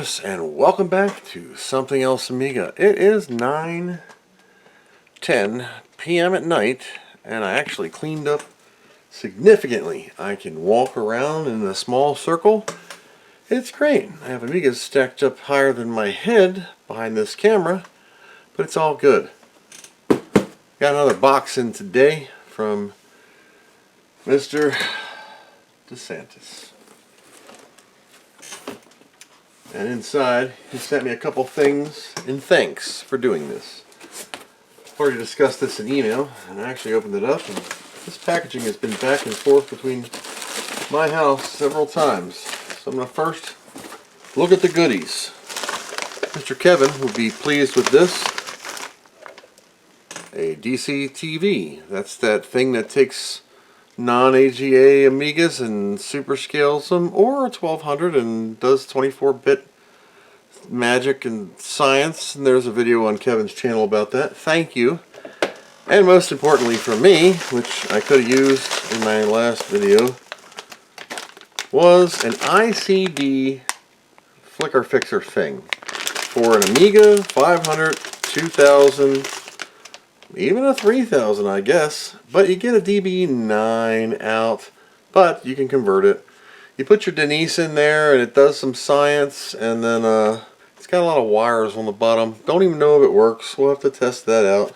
Andreas, and welcome back to Something Else Amiga. It is 9:10 p.m. at night, and I actually cleaned up significantly. I can walk around in a small circle. It's great. I have Amigas stacked up higher than my head behind this camera, but it's all good. Got another box in today from Mr. DeSantis. And inside, he sent me a couple things in thanks for doing this. I've already discussed this in email, and I actually opened it up, and this packaging has been back and forth between my house several times. So I'm going to first look at the goodies. Mr. Kevin will be pleased with this. A DCTV. That's that thing that takes non-AGA Amigas and super scales them, or a 1200 and does 24-bit magic and science, and there's a video on Kevin's channel about that. Thank you. And most importantly for me, which I could have used in my last video, was an ICD flicker fixer thing for an Amiga 500, 2000, even a 3000, I guess, but you get a DB9 out, but you can convert it. You put your Denise in there and it does some science, and then it's got a lot of wires on the bottom. Don't even know if it works. We'll have to test that out.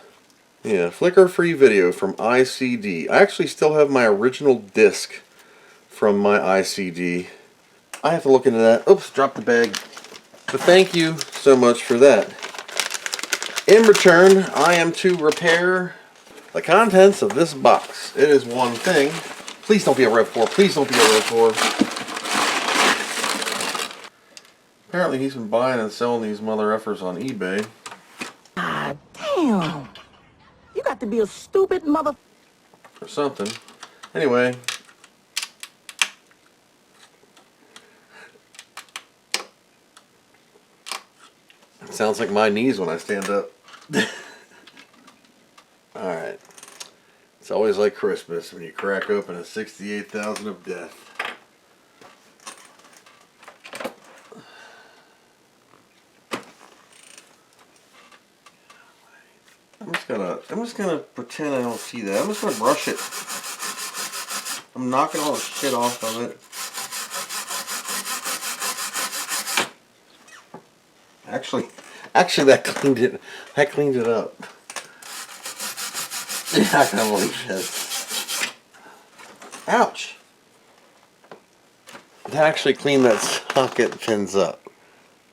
Yeah, flicker free video from ICD. I actually still have my original disc from my ICD. I have to look into that. Oops, dropped the bag. But thank you so much for that. In return, I am to repair the contents of this box. It is one thing. Please don't be a Rev 4. Please don't be a Rev 4. Apparently he's been buying and selling these mother effers on eBay. Ah, damn. You got to be a stupid mother... Or something. Anyway. It sounds like my knees when I stand up. Alright. It's always like Christmas when you crack open a 68,000 of death. I'm just gonna pretend I don't see that. I'm just gonna brush it. I'm knocking all the shit off of it. Actually that cleaned it up. You're not gonna believe this. Ouch! That actually cleaned that socket pins up.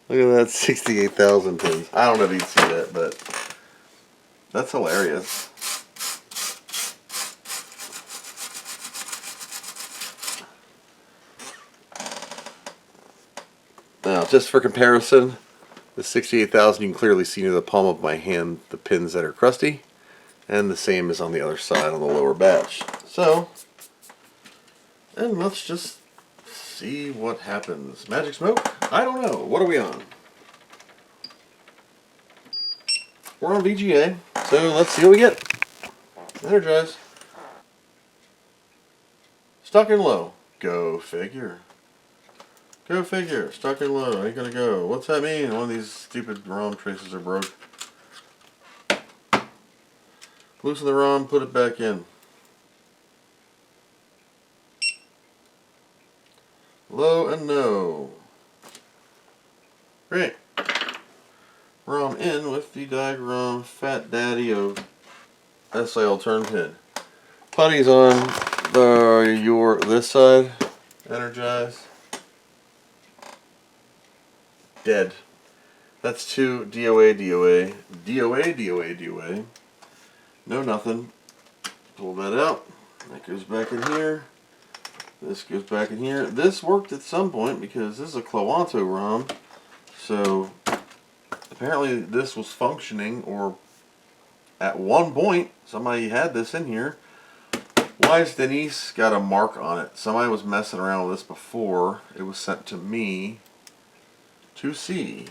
Look at that 68,000 pins. I don't know if you'd see that, but that's hilarious. Now, just for comparison, the 68,000, you can clearly see near the palm of my hand the pins that are crusty, and the same is on the other side on the lower batch. So, and let's just see what happens. Magic smoke? I don't know. What are we on? We're on VGA, so let's see what we get. Energize. Stuck in low. Go figure. Go figure. Stuck in low. Ain't gonna go. What's that mean? One of these stupid ROM traces are broke. Loosen the ROM, put it back in. Low and no. Great. ROM in with the diagram fat daddy of SIL turn pin. Putty's on this side. Energize. Dead. That's two DOA, DOA, DOA, DOA, DOA. No nothing. Pull that out. That goes back in here. This goes back in here. This worked at some point because this is a Cloanto ROM. So apparently this was functioning, or at one point somebody had this in here. Why has Denise got a mark on it? Somebody was messing around with this before. It was sent to me to see.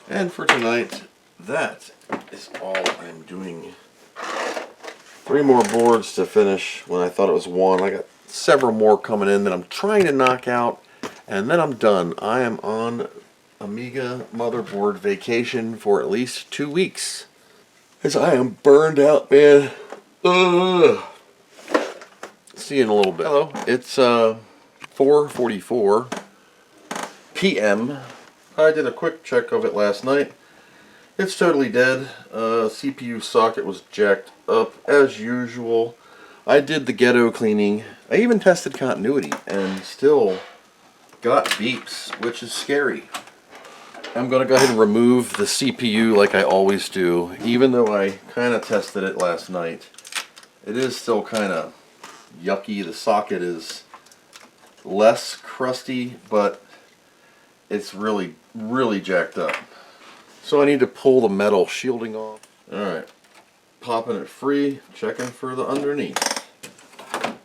And for tonight, that is all I'm doing. 3 more boards to finish when I thought it was 1. I got several more coming in that I'm trying to knock out, and then I'm done. I am on Amiga motherboard vacation for at least 2 weeks. As I am burned out, man. Ugh. See you in a little bit. Hello. It's 4:44 p.m. I did a quick check of it last night. It's totally dead. CPU socket was jacked up as usual. I did the ghetto cleaning. I even tested continuity and still got beeps, which is scary. I'm going to go ahead and remove the CPU like I always do. Even though I kind of tested it last night, it is still kind of yucky. The socket is less crusty, but it's really, really jacked up. So I need to pull the metal shielding off. Alright, popping it free, checking for the underneath.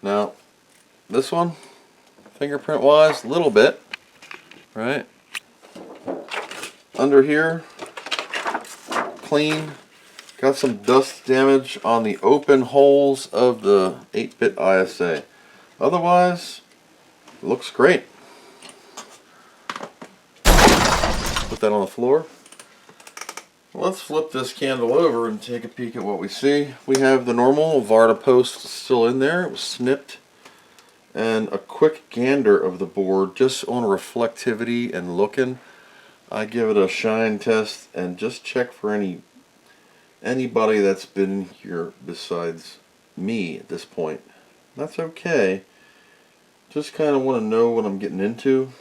Now, this one, fingerprint wise, a little bit, right? Under here, clean. Got some dust damage on the open holes of the 8-bit ISA. Otherwise, looks great. Put that on the floor. Let's flip this candle over and take a peek at what we see. We have the normal Varga post still in there. It was snipped. And a quick gander of the board just on reflectivity and looking. I give it a shine test and just check for anybody that's been here besides me at this point. That's okay. Just kind of want to know what I'm getting into.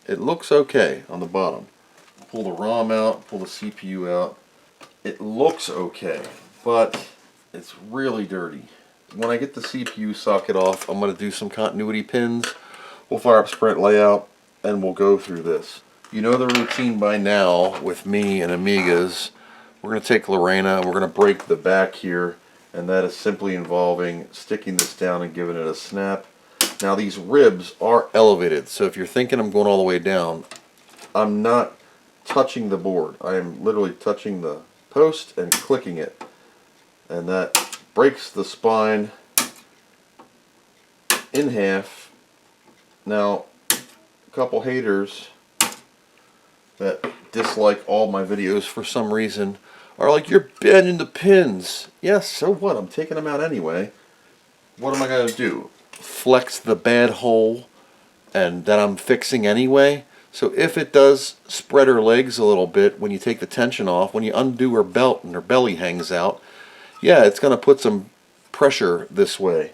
It looks okay on the bottom. Pull the ROM out, pull the CPU out. It looks okay, but it's really dirty. When I get the CPU socket off, I'm going to do some continuity pins. We'll fire up sprint layout and we'll go through this. You know the routine by now with me and Amigas. We're going to take Lorena and we're going to break the back here, and that is simply involving sticking this down and giving it a snap. Now these ribs are elevated, so if you're thinking I'm going all the way down, I'm not touching the board. I am literally touching the post and clicking it, and that breaks the spine in half. Now, a couple haters that dislike all my videos for some reason are like, you're bending the pins. Yes, so what? I'm taking them out anyway. What am I going to do? Flex the bad hole and that I'm fixing anyway? So if it does spread her legs a little bit when you take the tension off, when you undo her belt and her belly hangs out, yeah, it's going to put some pressure this way.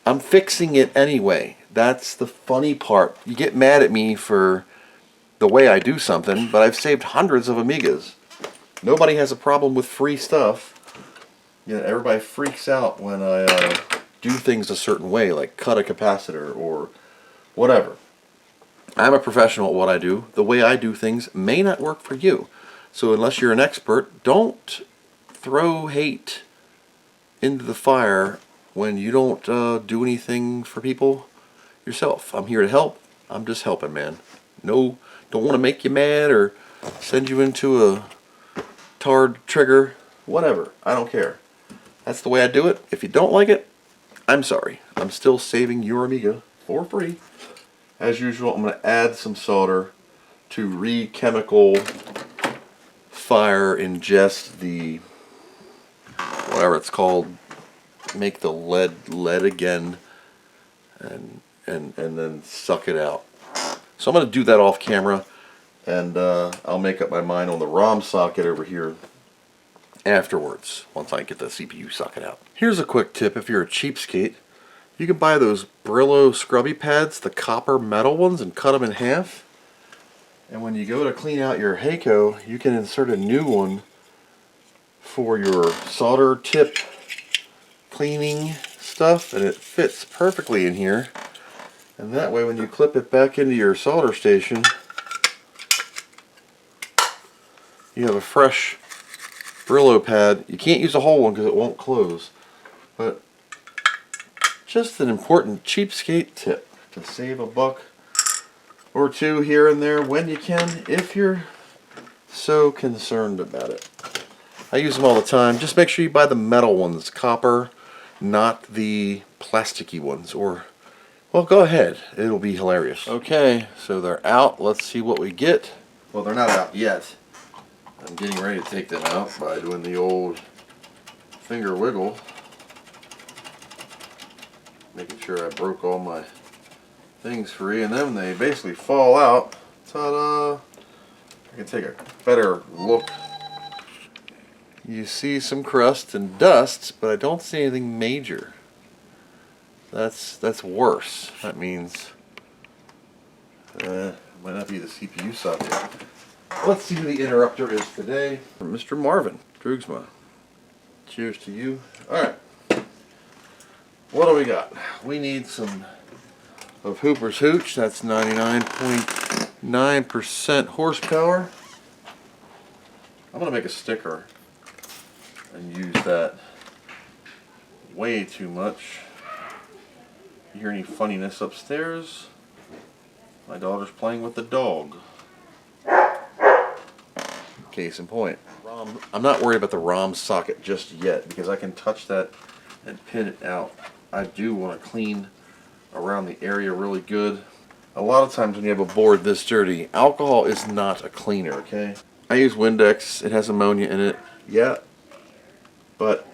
I'm fixing it anyway. That's the funny part. You get mad at me for the way I do something, but I've saved hundreds of Amigas. Nobody has a problem with free stuff. You know, everybody freaks out when I do things a certain way, like cut a capacitor or whatever. I'm a professional at what I do. The way I do things may not work for you. So unless you're an expert, don't throw hate into the fire when you don't do anything for people yourself. I'm here to help. I'm just helping, man. No, don't want to make you mad or send you into a tarred trigger. Whatever. I don't care. That's the way I do it. If you don't like it, I'm sorry. I'm still saving your Amiga for free. As usual, I'm going to add some solder to re-chemical fire ingest the, whatever it's called, make the lead again, and then suck it out. So I'm going to do that off camera, and I'll make up my mind on the ROM socket over here afterwards, once I get the CPU socket out. Here's a quick tip if you're a cheapskate. You can buy those Brillo scrubby pads, the copper metal ones, and cut them in half. And when you go to clean out your Heiko, you can insert a new one for your solder tip cleaning stuff, and it fits perfectly in here. And that way when you clip it back into your solder station, you have a fresh Brillo pad. You can't use a whole one because it won't close. But just an important cheapskate tip to save a buck or two here and there when you can, if you're so concerned about it. I use them all the time. Just make sure you buy the metal ones, copper, not the plasticky ones. Or, well, go ahead. It'll be hilarious. Okay, so they're out. Let's see what we get. Well, they're not out yet. I'm getting ready to take them out by doing the old finger wiggle. Making sure I broke all my things free, and then they basically fall out. Ta-da! I can take a better look. You see some crust and dust, but I don't see anything major. That's worse. That means might not be the CPU socket. Let's see who the interrupter is today. Mr. Marvin Droogsma. Cheers to you. Alright. What do we got? We need some of Hooper's Hooch. That's 99.9% horsepower. I'm going to make a sticker and use that way too much. You hear any funniness upstairs? My daughter's playing with the dog. Case in point. I'm not worried about the ROM socket just yet because I can touch that and pin it out. I do want to clean around the area really good. A lot of times when you have a board this dirty, alcohol is not a cleaner, okay? I use Windex. It has ammonia in it. Yeah. But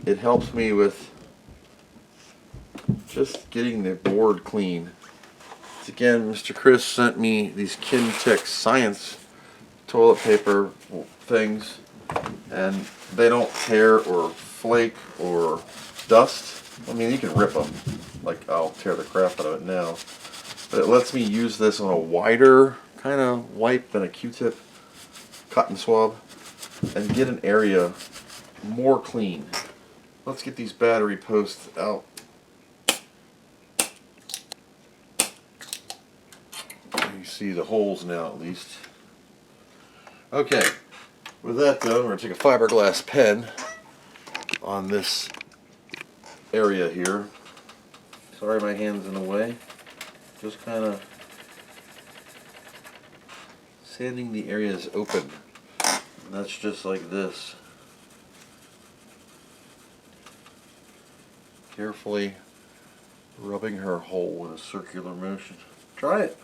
it helps me with just getting the board clean. Again, Mr. Chris sent me these Kintech Science toilet paper things, and they don't tear or flake or dust. I mean, you can rip them, like I'll tear the crap out of it now, but it lets me use this on a wider kind of wipe than a Q-tip cotton swab and get an area more clean. Let's get these battery posts out. You see the holes now at least. Okay, with that done, we're going to take a fiberglass pen on this area here. Sorry my hand's in the way. Just kind of sanding the areas open. And that's just like this. Carefully rubbing her hole in a circular motion. Try it.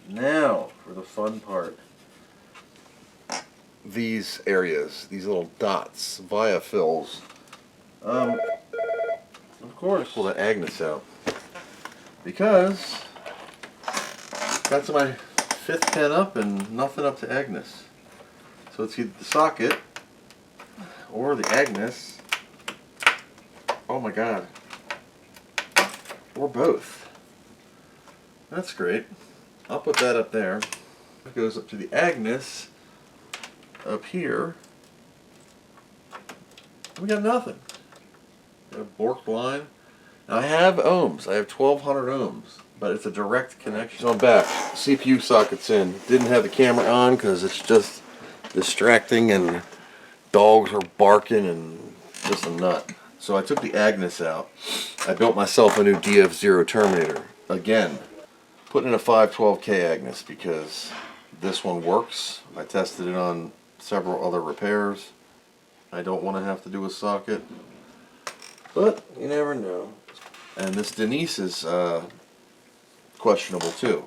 Now for the fun part. These areas, these little dots, via fills. Of course, pull that Agnes out because that's my 5th pen up and nothing up to Agnes. So it's either the socket or the Agnes. Oh my God, or both. That's great. I'll put that up there. It goes up to the Agnes. Up here, we got nothing. Got a Bork line. Now I have ohms. I have 1200 ohms, but it's a direct connection. So I'm back. CPU socket's in. Didn't have the camera on because it's just distracting and dogs are barking and just a nut. So I took the Agnes out. I built myself a new DF0 Terminator. Again, put in a 512K Agnes because this one works. I tested it on several other repairs. I don't want to have to do a socket, but you never know. And this Denise is questionable too.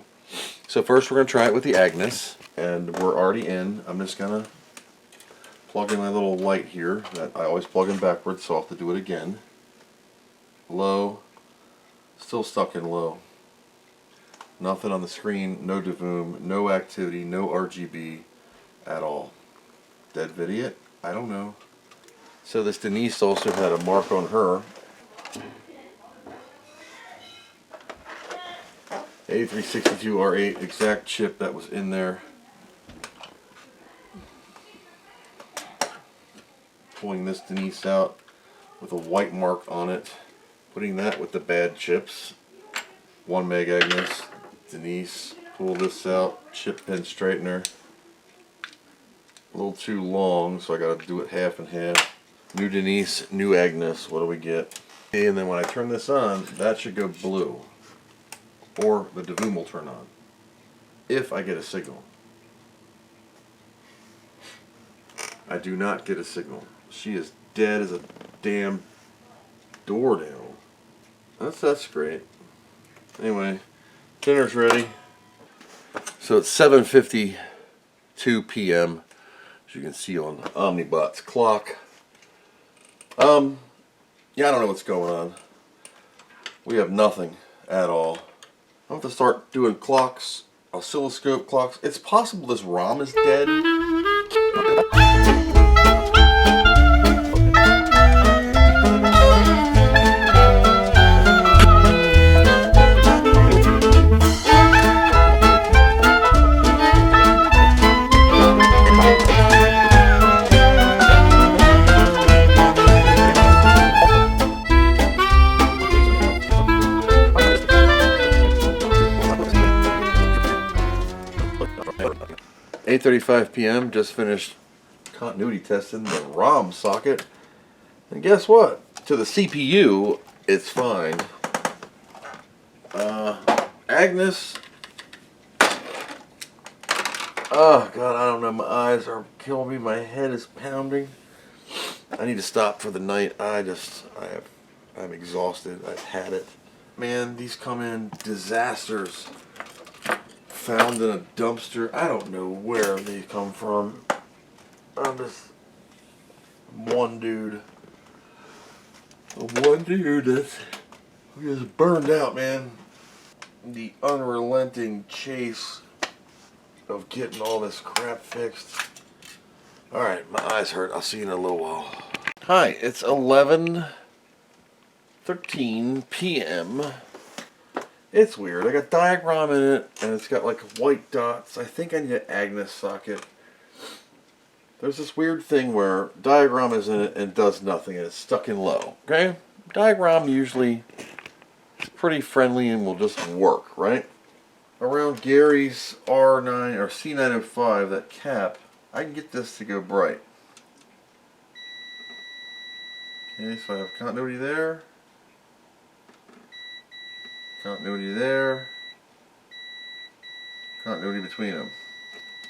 So first we're going to try it with the Agnes, and we're already in. I'm just going to plug in my little light here that I always plug in backwards, so I'll have to do it again. Low, still stuck in low. Nothing on the screen, no devoom, no activity, no RGB at all. Dead video? I don't know. So this Denise also had a mark on her. 8362R8 exact chip that was in there. Pulling this Denise out with a white mark on it. Putting that with the bad chips. 1 meg Agnes. Denise. Pull this out. Chip pen straightener. A little too long, so I got to do it half and half. New Denise, new Agnes. What do we get? And then when I turn this on, that should go blue. Or the devoom will turn on. If I get a signal. I do not get a signal. She is dead as a damn doornail. That's great. Anyway, dinner's ready. So it's 7:52 p.m. as you can see on Omnibot's clock. Yeah, I don't know what's going on. We have nothing at all. I'll have to start doing clocks, oscilloscope clocks. It's possible this ROM is dead. 8:35 p.m. Just finished continuity testing the ROM socket, and guess what? To the CPU, it's fine. Agnes. Oh God, I don't know. My eyes are killing me. My head is pounding. I need to stop for the night. I'm exhausted. I've had it. Man, these come in disasters. Found in a dumpster. I don't know where they come from. I'm just one dude that's just burned out, man. The unrelenting chase of getting all this crap fixed. Alright, my eyes hurt. I'll see you in a little while. Hi, it's 11:13 p.m. It's weird. I got diagram in it, and it's got like white dots. I think I need an Agnes socket. There's this weird thing where diagram is in it and does nothing, and it's stuck in low. Okay? Diagram usually is pretty friendly and will just work, right? Around Gary's R9 or C905, that cap, I can get this to go bright. Okay, so I have continuity there. Continuity there. Continuity between them.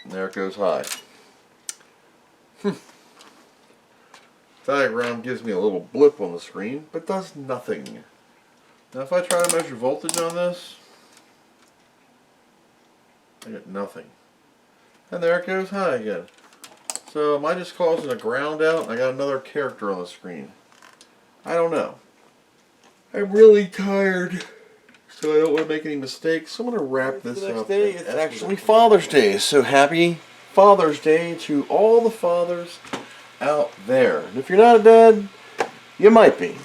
And there it goes high. Diagram gives me a little blip on the screen, but does nothing. Now if I try to measure voltage on this, I get nothing. And there it goes high again. So am I just causing a ground out and I got another character on the screen? I don't know. I'm really tired. So I don't want to make any mistakes. So I'm going to wrap this up. It's actually Father's Day. So happy Father's Day to all the fathers out there. And if you're not a dad, you might be.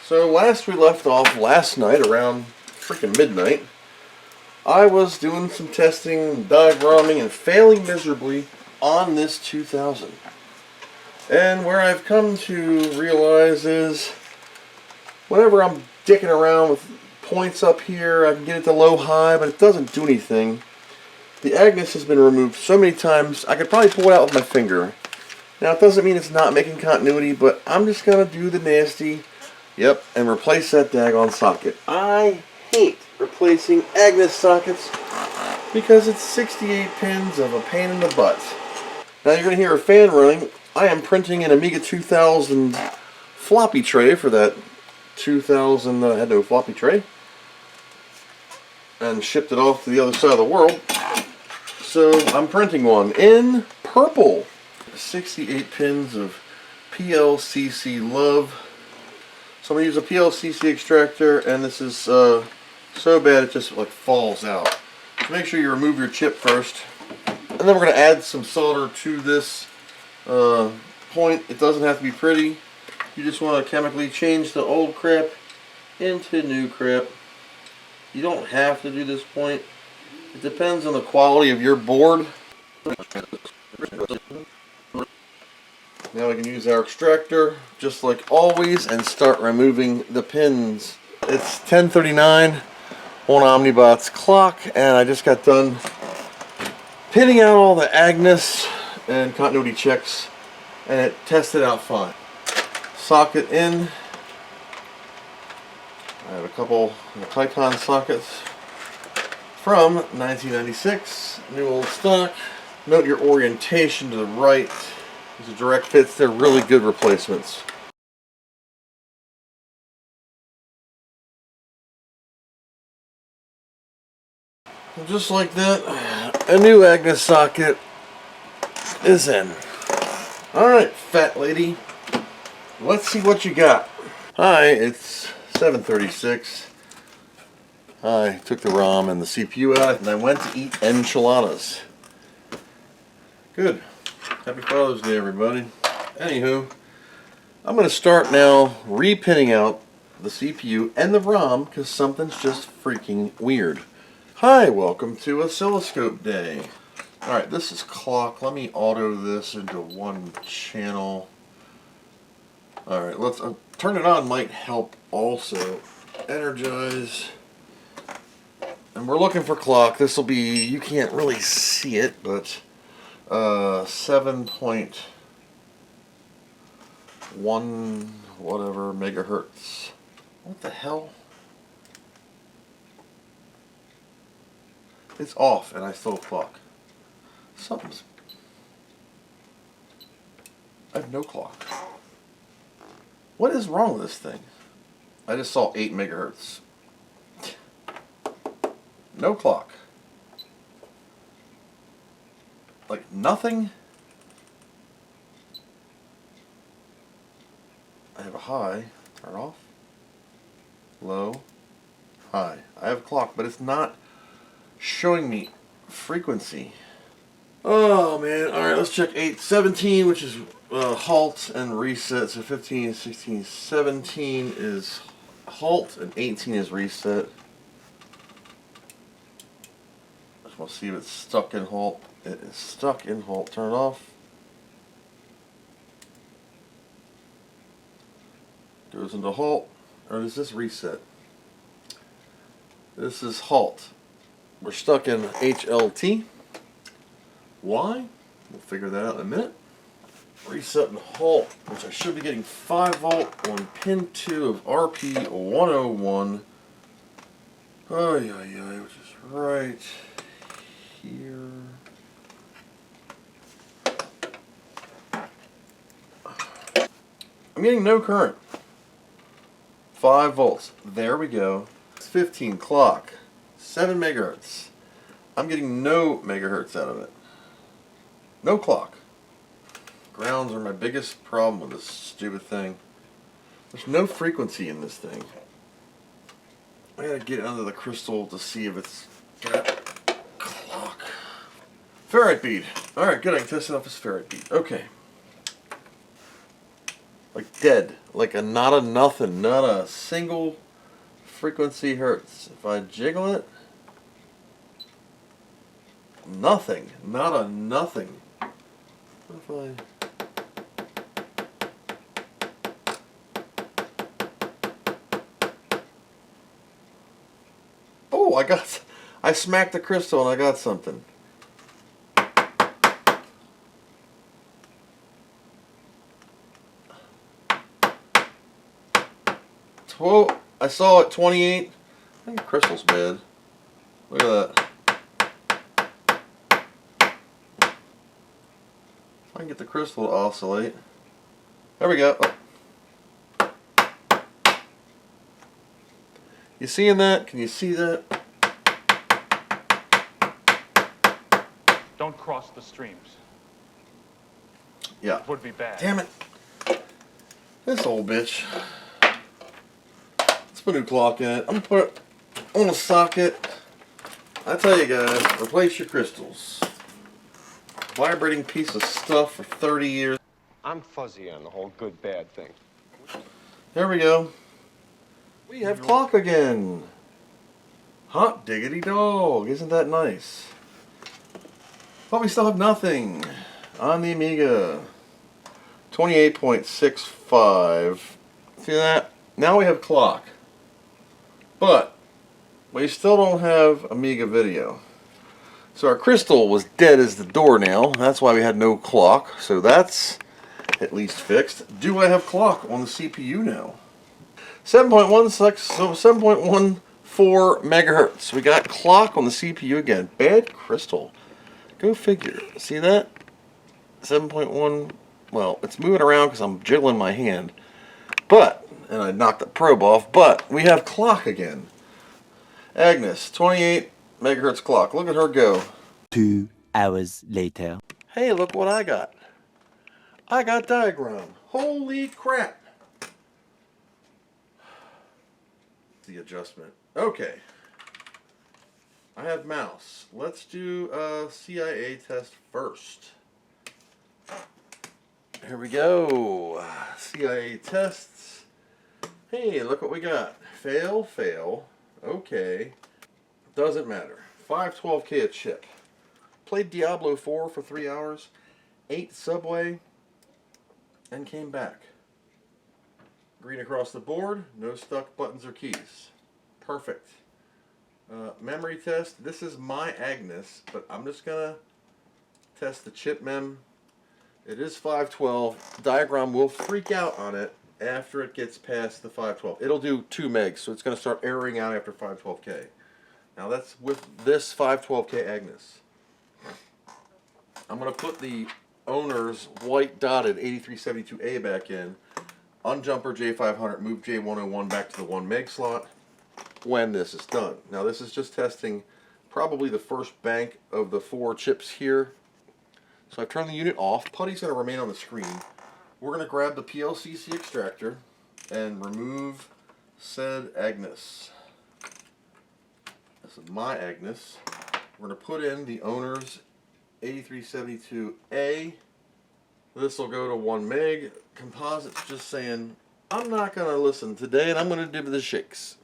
So last we left off last night around freaking midnight, I was doing some testing, diagramming, and failing miserably on this 2000. And where I've come to realize is whenever I'm dicking around with points up here, I can get it to low high, but it doesn't do anything. The Agnes has been removed so many times, I could probably pull it out with my finger. Now it doesn't mean it's not making continuity, but I'm just going to do the nasty, and replace that daggone socket. I hate replacing Agnes sockets because it's 68 pins of a pain in the butt. Now you're going to hear a fan running. I am printing an Amiga 2000 floppy tray for that 2000 that had no floppy tray, and shipped it off to the other side of the world. So I'm printing one in purple. 68 pins of PLCC love. So I'm going to use a PLCC extractor, and this is so bad it just like falls out. So make sure you remove your chip first, and then we're going to add some solder to this point. It doesn't have to be pretty. You just want to chemically change the old crap into new crap. You don't have to do this point. It depends on the quality of your board. Now we can use our extractor just like always and start removing the pins. It's 10:39 on Omnibot's clock, and I just got done pinning out all the Agnes and continuity checks, and it tested out fine. Socket in. I have a couple Titan sockets from 1996, new old stock. Note your orientation to the right. These are direct fits. They're really good replacements. And just like that, a new Agnes socket is in. Alright, fat lady. Let's see what you got. Hi, it's 7:36. I took the ROM and the CPU out and I went to eat enchiladas. Good. Happy Father's Day, everybody. Anywho, I'm going to start now re-pinning out the CPU and the ROM because something's just freaking weird. Hi, welcome to Oscilloscope Day. Alright, this is clock. Let me auto this into one channel. Alright, let's turn it on might help also. Energize. And we're looking for clock. This will be, you can't really see it, but 7.1 whatever megahertz. What the hell? It's off and I still clock. Something's... I have no clock. What is wrong with this thing? I just saw 8 megahertz. No clock. Like nothing. I have a high. Turn off. Low. High. I have a clock, but it's not showing me frequency. Oh man. Alright, let's check 817, which is halt and reset. So 15, 16, 17 is halt and 18 is reset. Just want to see if it's stuck in halt. It is stuck in halt. Turn it off. Goes into halt. Or is this reset? This is halt. We're stuck in HLT. Why? We'll figure that out in a minute. Reset and halt, which I should be getting 5 volt on pin 2 of RP101. Oh yeah, which is right here. I'm getting no current. 5 volts. There we go. It's 15 clock. 7 megahertz. I'm getting no megahertz out of it. No clock. Grounds are my biggest problem with this stupid thing. There's no frequency in this thing. I gotta get under the crystal to see if it's got clock. Ferrite bead. Alright, good. I can test it off as ferrite bead. Okay. Like dead. Like a not a nothing. Not a single frequency hertz. If I jiggle it, nothing. Not a nothing. What if I... Oh, I smacked the crystal and I got something. Whoa, I saw it, 28. I think the crystal's bad. Look at that. I can get the crystal to oscillate. There we go. Oh. You seeing that? Can you see that? Don't cross the streams. Yeah. It would be bad. Damn it. This old bitch. Let's put a new clock in it. I'm going to put it on a socket. I tell you guys, replace your crystals. Vibrating piece of stuff for 30 years. I'm fuzzy on the whole good-bad thing. There we go. We have clock again. Hot diggity dog. Isn't that nice? But we still have nothing on the Amiga. 28.65. See that? Now we have clock. But we still don't have Amiga video. So our crystal was dead as the door now. That's why we had no clock. So that's at least fixed. Do I have clock on the CPU now? 7.16, so 7.14 megahertz. We got clock on the CPU again. Bad crystal. Go figure. See that? 7.1. Well, it's moving around because I'm jiggling my hand. But, and I knocked the probe off, but we have clock again. Agnes, 28 megahertz clock. Look at her go. 2 hours later. Hey, look what I got. I got diagram. Holy crap. The adjustment. Okay. I have mouse. Let's do a CIA test first. Here we go. CIA tests. Hey, look what we got. Fail, fail. Okay. Doesn't matter. 512K a chip. Played Diablo 4 for 3 hours. Ate Subway. And came back. Green across the board. No stuck buttons or keys. Perfect. Memory test. This is my Agnes, but I'm just gonna test the chip mem. It is 512. Diagram will freak out on it after it gets past the 512. It'll do 2 megs, so it's gonna start erroring out after 512K. Now that's with this 512K Agnes. I'm gonna put the owner's white dotted 8372A back in. Unjumper J500, move J101 back to the 1 meg slot when this is done. Now this is just testing probably the first bank of the 4 chips here. So I've turned the unit off. Putty's going to remain on the screen. We're going to grab the PLCC extractor and remove said Agnes. This is my Agnes. We're going to put in the owner's 8372A. This will go to 1 meg. Composite's just saying, I'm not going to listen today and I'm going to do the shakes.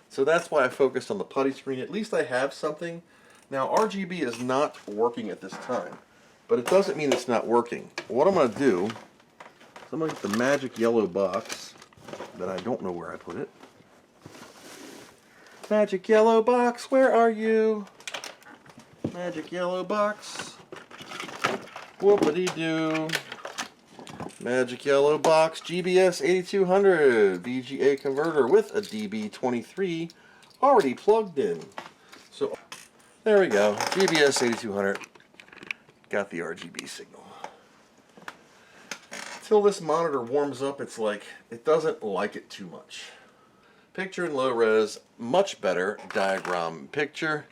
So that's why I focused on the putty screen. At least I have something. Now RGB is not working at this time, but it doesn't mean it's not working. What I'm going to do is I'm going to get the magic yellow box that I don't know where I put it. Magic yellow box, where are you? Magic yellow box. Whoopity-doo. Magic yellow box, GBS 8200 VGA converter with a DB23 already plugged in. So there we go, GBS 8200 got the RGB signal. Till this monitor warms up, it's like it doesn't like it too much. Picture in low res, much better diagram picture.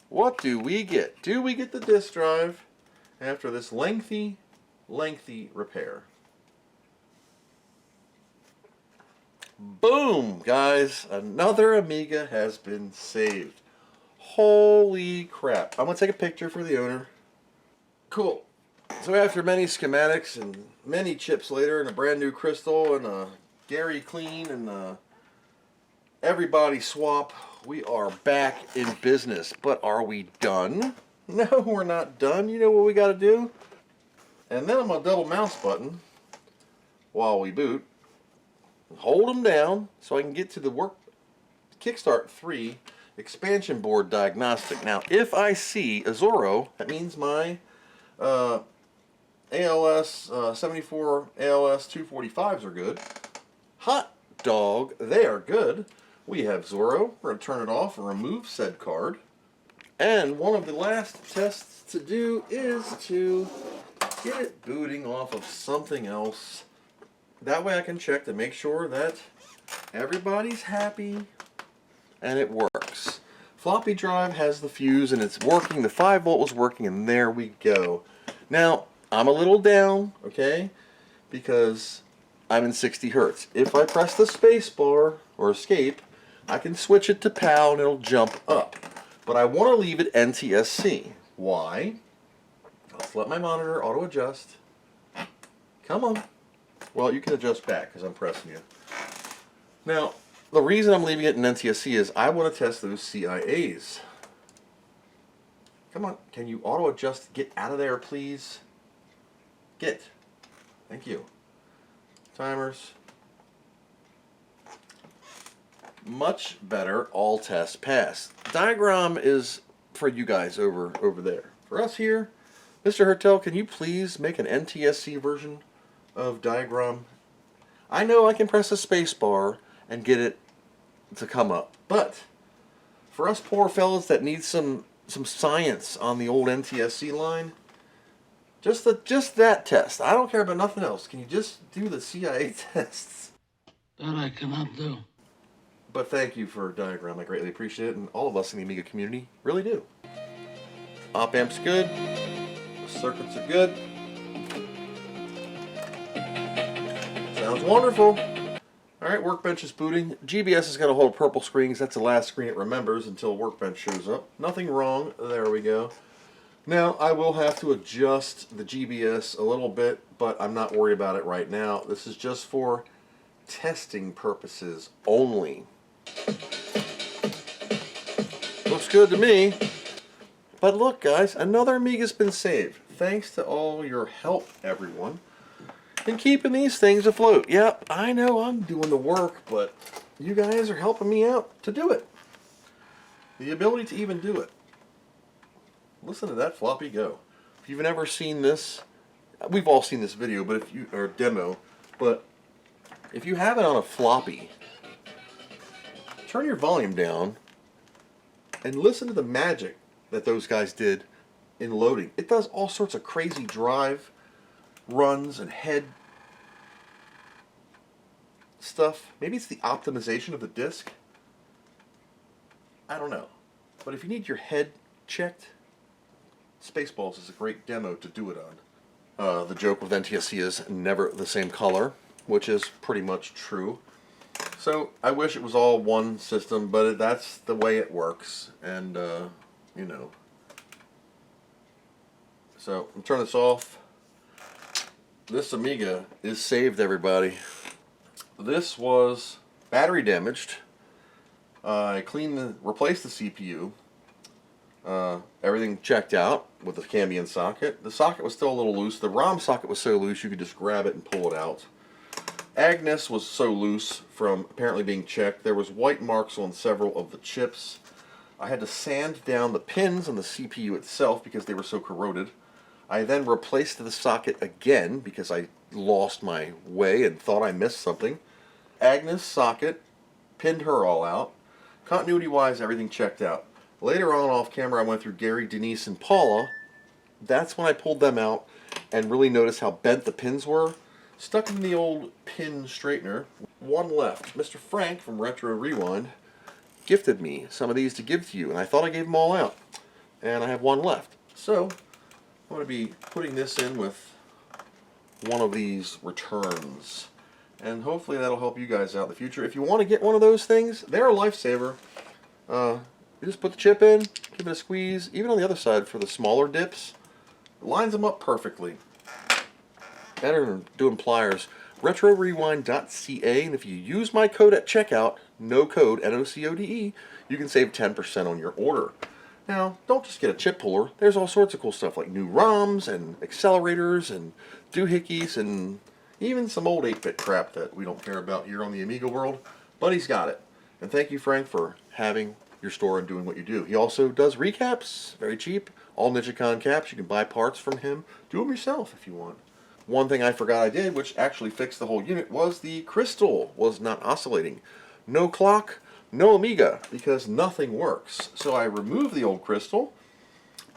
What do we get? Do we get the disk drive after this lengthy repair? Boom, guys, another Amiga has been saved. Holy crap. I'm gonna take a picture for the owner. Cool. So after many schematics and many chips later and a brand new crystal and a Gary clean and a everybody swap, we are back in business. But are we done? No, we're not done. You know what we gotta do? And then I'm going to double mouse button while we boot. Hold them down so I can get to the Kickstart 3 expansion board diagnostic. Now, if I see a Zorro, that means my ALS 74 ALS 245s are good. Hot dog, they are good. We have Zorro. We're going to turn it off and remove said card. And one of the last tests to do is to get it booting off of something else. That way I can check to make sure that everybody's happy and it works. Floppy drive has the fuse and it's working. The 5 volt was working and there we go. Now, I'm a little down, okay, because I'm in 60 hertz. If I press the space bar or escape, I can switch it to PAL and it'll jump up. But I want to leave it NTSC. Why? Let's let my monitor auto adjust. Come on. Well, you can adjust back because I'm pressing you. Now, the reason I'm leaving it in NTSC is I want to test those CIAs. Come on, can you auto adjust? Get out of there, please. Get. Thank you. Timers. Much better, all tests pass. Diagram is for you guys over there. For us here, Mr. Hertel, can you please make an NTSC version of Diagram? I know I can press a space bar and get it to come up, but for us poor fellas that need some science on the old NTSC line, just that test. I don't care about nothing else. Can you just do the CIA tests? That I cannot do. But thank you for Diagram. I greatly appreciate it, and all of us in the Amiga community really do. Op amp's good. The circuits are good. Sounds wonderful. Alright, Workbench is booting. GBS is going to hold purple screens. That's the last screen it remembers until Workbench shows up. Nothing wrong. There we go. Now, I will have to adjust the GBS a little bit, but I'm not worried about it right now. This is just for testing purposes only. Looks good to me. But look, guys, another Amiga's been saved. Thanks to all your help, everyone, in keeping these things afloat. Yep, I know I'm doing the work, but you guys are helping me out to do it. The ability to even do it. Listen to that floppy go. If you've never seen this, we've all seen this video, but if you, or demo, but if you have it on a floppy, turn your volume down and listen to the magic that those guys did in loading. It does all sorts of crazy drive runs and head stuff. Maybe it's the optimization of the disc. I don't know. But if you need your head checked, Spaceballs is a great demo to do it on. The joke with NTSC is never the same color, which is pretty much true. So I wish it was all one system, but that's the way it works. And, you know. So I'm turning this off. This Amiga is saved, everybody. This was battery damaged. I replaced the CPU. Everything checked out with the Cambian socket. The socket was still a little loose. The ROM socket was so loose you could just grab it and pull it out. Agnes was so loose from apparently being checked. There was white marks on several of the chips. I had to sand down the pins on the CPU itself because they were so corroded. I then replaced the socket again because I lost my way and thought I missed something. Agnes socket, pinned her all out. Continuity wise, everything checked out. Later on off camera I went through Gary, Denise, and Paula. That's when I pulled them out and really noticed how bent the pins were. Stuck in the old pin straightener. One left. Mr. Frank from Retro Rewind gifted me some of these to give to you, and I thought I gave them all out. And I have one left. So I'm going to be putting this in with one of these returns. And hopefully that'll help you guys out in the future. If you want to get one of those things, they're a lifesaver. You just put the chip in, give it a squeeze, even on the other side for the smaller dips. It lines them up perfectly. Better than doing pliers. RetroRewind.ca, and if you use my code at checkout, no code, NOCODE, you can save 10% on your order. Now, don't just get a chip puller. There's all sorts of cool stuff like new ROMs and accelerators and doohickeys and even some old 8-bit crap that we don't care about here on the Amiga world. But he's got it. And thank you, Frank, for having your store and doing what you do. He also does recaps, very cheap. All Nijicon caps, you can buy parts from him. Do them yourself if you want. One thing I forgot I did, which actually fixed the whole unit, was the crystal was not oscillating. No clock, no Amiga, because nothing works. So I removed the old crystal,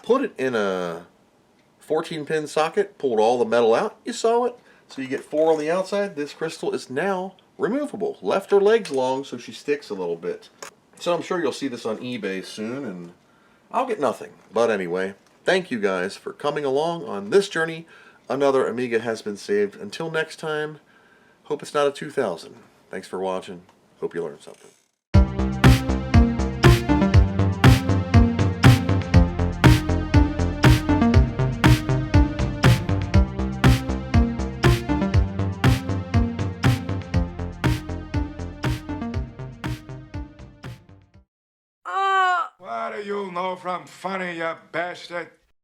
put it in a 14-pin socket, pulled all the metal out. You saw it. So you get 4 on the outside. This crystal is now removable. Left her legs long so she sticks a little bit. So I'm sure you'll see this on eBay soon, and I'll get nothing. But anyway, thank you guys for coming along on this journey. Another Amiga has been saved. Until next time, hope it's not a 2000. Thanks for watching. Hope you learned something. What do you know from funny, you bastard?